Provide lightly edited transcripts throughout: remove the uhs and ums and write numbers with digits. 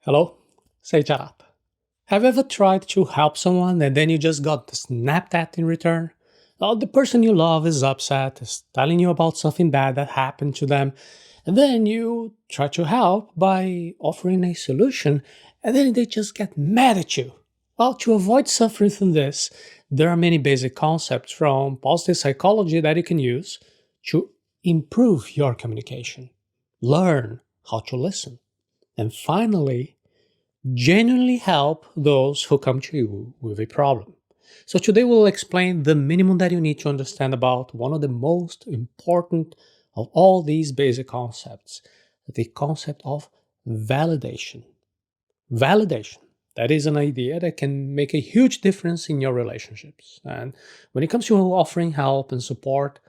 Hello, Seiiti Arata. Have you ever tried to help someone and then you just got snapped at in return? Well, the person you love is upset, is telling you about something bad that happened to them, and then you try to help by offering a solution, and then they just get mad at you. Well, to avoid suffering from this, there are many basic concepts from positive psychology that you can use to improve your communication. Learn how to listen. And finally, genuinely help those who come to you with a problem. So today we'll explain the minimum that you need to understand about one of the most important of all these basic concepts, the concept of validation. Validation. That is an idea that can make a huge difference in your relationships. And when it comes to offering help and support,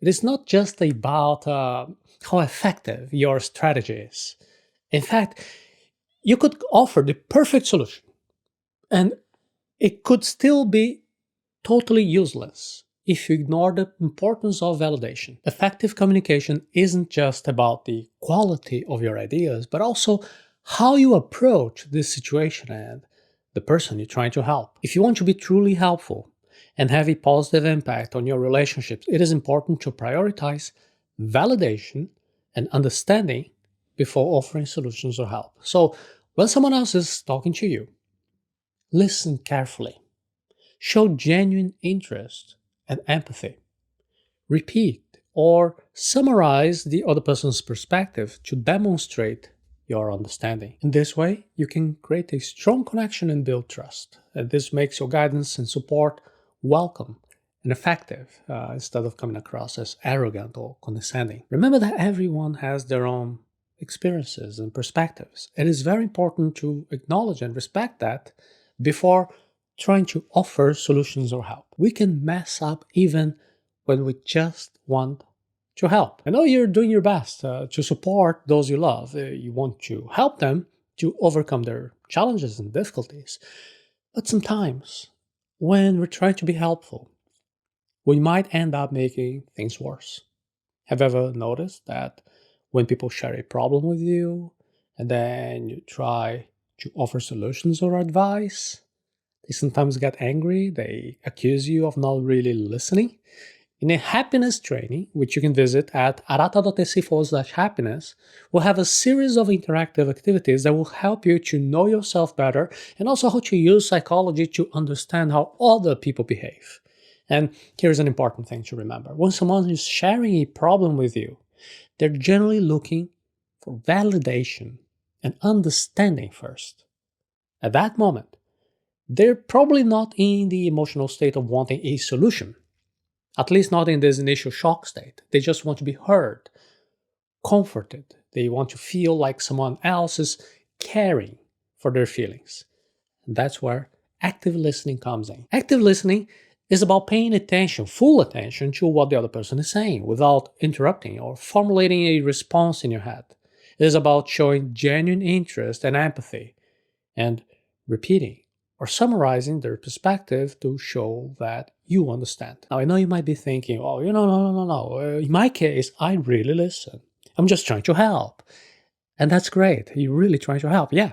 it is not just about how effective your strategy is. In fact, you could offer the perfect solution and it could still be totally useless if you ignore the importance of validation. Effective communication isn't just about the quality of your ideas, but also how you approach this situation and the person you're trying to help. If you want to be truly helpful and have a positive impact on your relationships, it is important to prioritize validation and understanding before offering solutions or help. So, when someone else is talking to you, listen carefully. Show genuine interest and empathy. Repeat or summarize the other person's perspective to demonstrate your understanding. In this way, you can create a strong connection and build trust. And this makes your guidance and support welcome and effective instead of coming across as arrogant or condescending. Remember that everyone has their own experiences and perspectives. It is very important to acknowledge and respect that before trying to offer solutions or help. We can mess up even when we just want to help. I know you're doing your best to support those you love. You want to help them to overcome their challenges and difficulties. But sometimes, when we're trying to be helpful, we might end up making things worse. Have you ever noticed that when people share a problem with you and then you try to offer solutions or advice, they sometimes get angry, they accuse you of not really listening? In a happiness training, which you can visit at arata.se/happiness, we'll have a series of interactive activities that will help you to know yourself better and also how to use psychology to understand how other people behave. And here's an important thing to remember. When someone is sharing a problem with you, they're generally looking for validation and understanding first. At that moment, they're probably not in the emotional state of wanting a solution, at least not in this initial shock state. They just want to be heard, comforted. They want to feel like someone else is caring for their feelings. And that's where active listening comes in. Active listening is about paying attention, full attention to what the other person is saying without interrupting or formulating a response in your head. It is about showing genuine interest and empathy and repeating or summarizing their perspective to show that you understand. Now, I know you might be thinking, oh, no. In my case, I really listen. I'm just trying to help. And that's great. You're really trying to help. Yeah.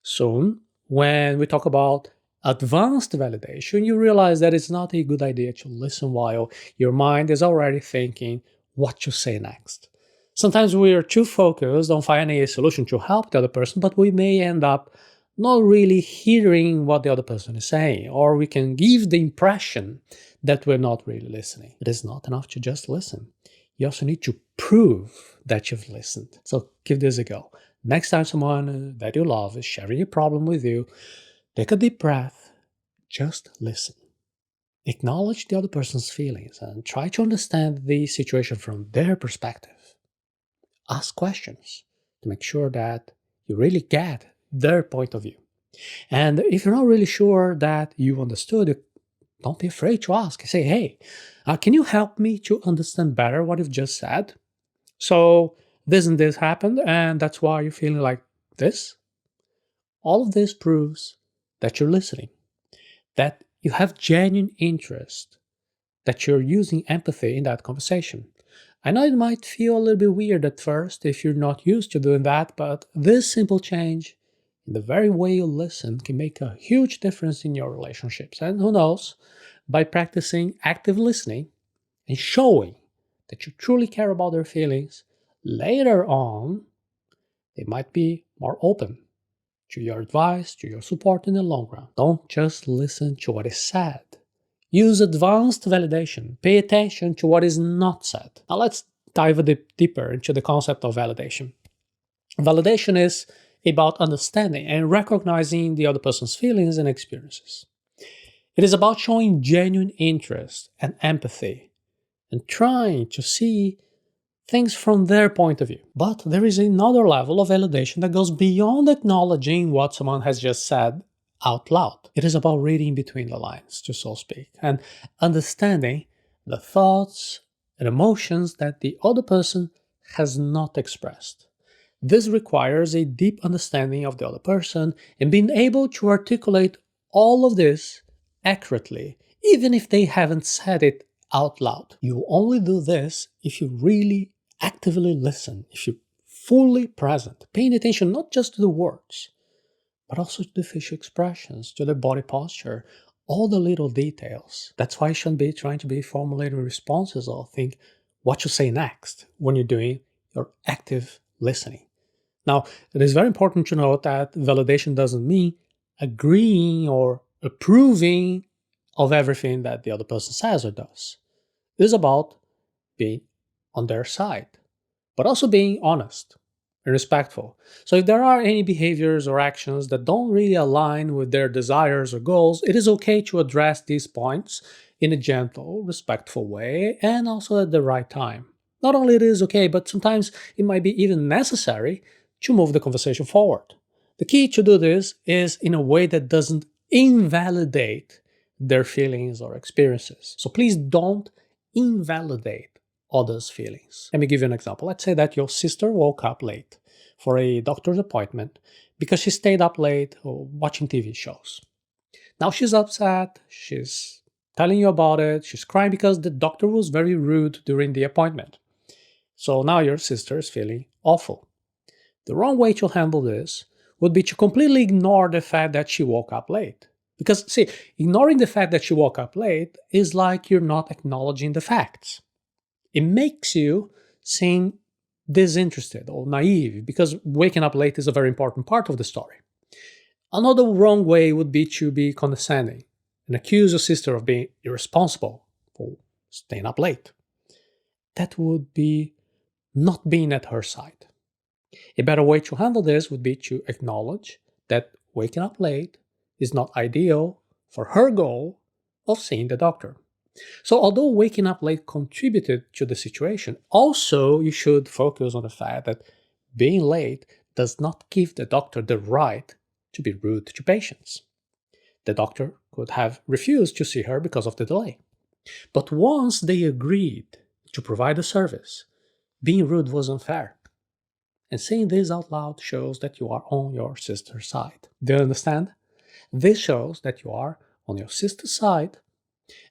Soon, when we talk about advanced validation, you realize that it's not a good idea to listen while your mind is already thinking what to say next. Sometimes we are too focused on finding a solution to help the other person, but we may end up not really hearing what the other person is saying, or we can give the impression that we're not really listening. It is not enough to just listen. You also need to prove that you've listened. So give this a go. Next time someone that you love is sharing a problem with you, take a deep breath, just listen. Acknowledge the other person's feelings and try to understand the situation from their perspective. Ask questions to make sure that you really get their point of view. And if you're not really sure that you understood, don't be afraid to ask. Say, hey, can you help me to understand better what you've just said? So this and this happened, and that's why you're feeling like this? All of this proves that you're listening, that you have genuine interest, that you're using empathy in that conversation. I know it might feel a little bit weird at first if you're not used to doing that, but this simple change The very way you listen can make a huge difference in your relationships. And who knows, by practicing active listening and showing that you truly care about their feelings, later on, they might be more open to your advice, to your support in the long run. Don't just listen to what is said. Use advanced validation. Pay attention to what is not said. Now let's dive a bit deeper into the concept of validation. Validation is about understanding and recognizing the other person's feelings and experiences. It is about showing genuine interest and empathy and trying to see things from their point of view. But there is another level of validation that goes beyond acknowledging what someone has just said out loud. It is about reading between the lines, to so speak, and understanding the thoughts and emotions that the other person has not expressed. This requires a deep understanding of the other person and being able to articulate all of this accurately, even if they haven't said it out loud. You only do this if you really actively listen, if you're fully present, paying attention not just to the words, but also to the facial expressions, to the body posture, all the little details. That's why you shouldn't be trying to be formulating responses or think what to say next when you're doing your active listening. Now, it is very important to note that validation doesn't mean agreeing or approving of everything that the other person says or does. It is about being on their side, but also being honest and respectful. So if there are any behaviors or actions that don't really align with their desires or goals, it is okay to address these points in a gentle, respectful way and also at the right time. Not only it is okay, but sometimes it might be even necessary to move the conversation forward. The key to do this is in a way that doesn't invalidate their feelings or experiences. So please don't invalidate others' feelings. Let me give you an example. Let's say that your sister woke up late for a doctor's appointment because she stayed up late watching TV shows. Now she's upset, she's telling you about it, she's crying because the doctor was very rude during the appointment. So now your sister is feeling awful. The wrong way to handle this would be to completely ignore the fact that she woke up late. Because, see, ignoring the fact that she woke up late is like you're not acknowledging the facts. It makes you seem disinterested or naive because waking up late is a very important part of the story. Another wrong way would be to be condescending and accuse your sister of being irresponsible for staying up late. That would be not being at her side. A better way to handle this would be to acknowledge that waking up late is not ideal for her goal of seeing the doctor. So although waking up late contributed to the situation, also you should focus on the fact that being late does not give the doctor the right to be rude to patients. The doctor could have refused to see her because of the delay. But once they agreed to provide a service, being rude was unfair. And saying this out loud shows that you are on your sister's side. Do you understand? This shows that you are on your sister's side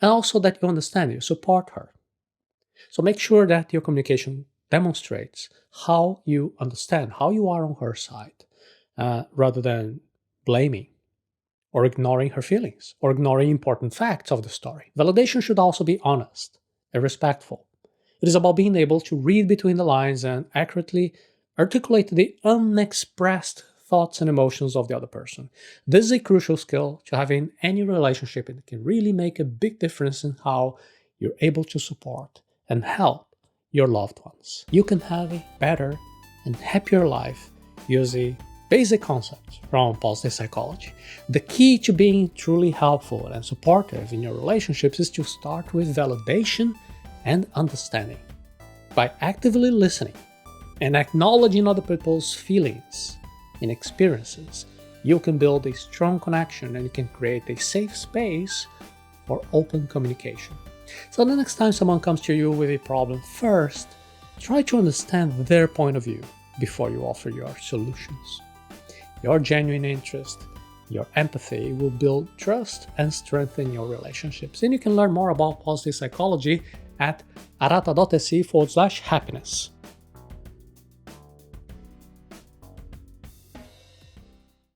and also that you understand, you support her. So make sure that your communication demonstrates how you understand, how you are on her side, rather than blaming or ignoring her feelings or ignoring important facts of the story. Validation should also be honest and respectful. It is about being able to read between the lines and accurately articulate the unexpressed thoughts and emotions of the other person. This is a crucial skill to have in any relationship, and it can really make a big difference in how you're able to support and help your loved ones. You can have a better and happier life using basic concepts from positive psychology. The key to being truly helpful and supportive in your relationships is to start with validation and understanding. By actively listening and acknowledging other people's feelings and experiences, you can build a strong connection and you can create a safe space for open communication. So the next time someone comes to you with a problem, first, try to understand their point of view before you offer your solutions. Your genuine interest, your empathy will build trust and strengthen your relationships. And you can learn more about positive psychology at arata.se/happiness.